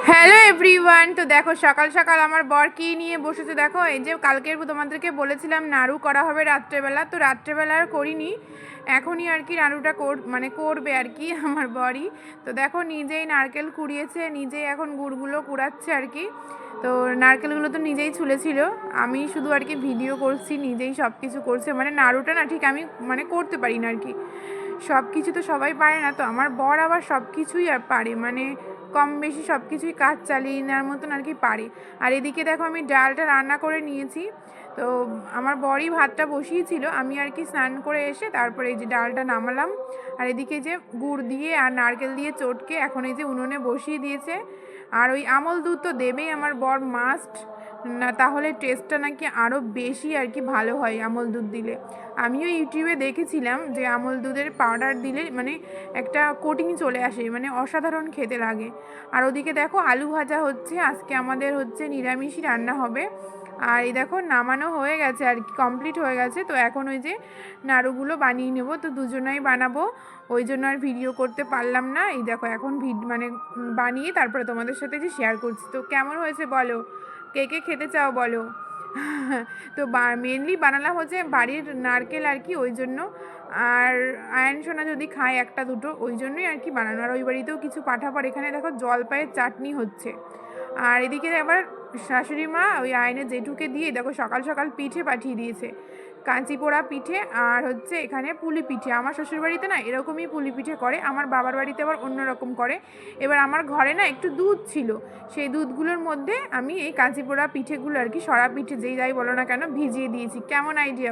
Hello everyone. তো দেখো সকাল সকাল আমার বর কী নিয়ে বসেছে দেখো। এই যে কালকে তোমাদেরকে বলেছিলাম নাড়ু করা হবে রাত্রেবেলা, তো রাত্রেবেলা আর করিনি, এখনই আর কি নাড়ুটা করবে আর কি আমার বরই। তো দেখো নিজেই নারকেল কুড়িয়েছে, নিজেই এখন গুড়গুলো কুড়াচ্ছে আর কি। তো নারকেলগুলো তো নিজেই ছুলেছিল, আমি শুধু আর কি ভিডিও করছি, নিজেই সব কিছু করছে। নাড়ুটা না ঠিক আমি করতে পারি না আর কি, সব কিছু তো সবাই পারে না। তো আমার বর আবার সব কিছুই আর পারে, কম বেশি সব কিছুই কাজ চালিয়ে নেওয়ার মতন আর কি পারে। আর এদিকে দেখো আমি ডালটা রান্না করে নিয়েছি। তো আমার বরই ভাতটা বসিয়েছিল, আমি আর কি স্নান করে এসে তারপরে এই যে ডালটা নামালাম। আর এদিকে যে গুড় দিয়ে আর নারকেল দিয়ে চটকে এখন এই যে উনুনে বসিয়ে দিয়েছে। আর ওই আমল দুধ তো দেবেই আমার বর, মাস্ট, না তাহলে টেস্টটা নাকি আরও বেশি আর কি ভালো হয় আমল দুধ দিলে। আমিও ইউটিউবে দেখেছিলাম যে আমল দুধের পাউডার দিলে একটা কোটিং চলে আসে, অসাধারণ খেতে লাগে। আর ওদিকে দেখো আলু ভাজা হচ্ছে, আজকে আমাদের হচ্ছে নিরামিষই রান্না হবে। আর এই দেখো নামানো হয়ে গেছে আর কি, কমপ্লিট হয়ে গেছে। তো এখন ওই যে নাড়ুগুলো বানিয়ে নেব, তো দুজনাই বানাবো, ওই জন্য আর ভিডিও করতে পারলাম না। এই দেখো এখন বানিয়ে তারপরে তোমাদের সাথে যে শেয়ার করছি। তো কেমন হয়েছে বলো, কে কে খেতে চাও বলো। তো মেনলি বানালাম হচ্ছে বাড়ির নারকেল আর কি, ওই জন্য। আর আয়ন সোনা যদি খায় একটা দুটো, ওই জন্যই আর কি বানানো। আর ওই বাড়িতেও কিছু পাঠাবার, এখানে দেখো জলপাইয়ের চাটনি হচ্ছে। আর এদিকে আবার শাশুড়ি মা ওই আয়নের জেঠুকে দিয়ে দেখো সকাল সকাল পিঠে পাঠিয়ে দিয়েছে, কাঁচি পোড়া পিঠে আর হচ্ছে এখানে পুলি পিঠে। আমার শ্বশুরবাড়িতে না এরকমই পুলি পিঠে করে, আমার বাবার বাড়িতে আবার অন্যরকম করে। এবার আমার ঘরে না একটু দুধ ছিল, সেই দুধগুলোর মধ্যে আমি এই কাঁচি পোড়া পিঠেগুলো আর কি, সরা পিঠে যেই যাই বলো না কেন, ভিজিয়ে দিয়েছি। কেমন আইডিয়া?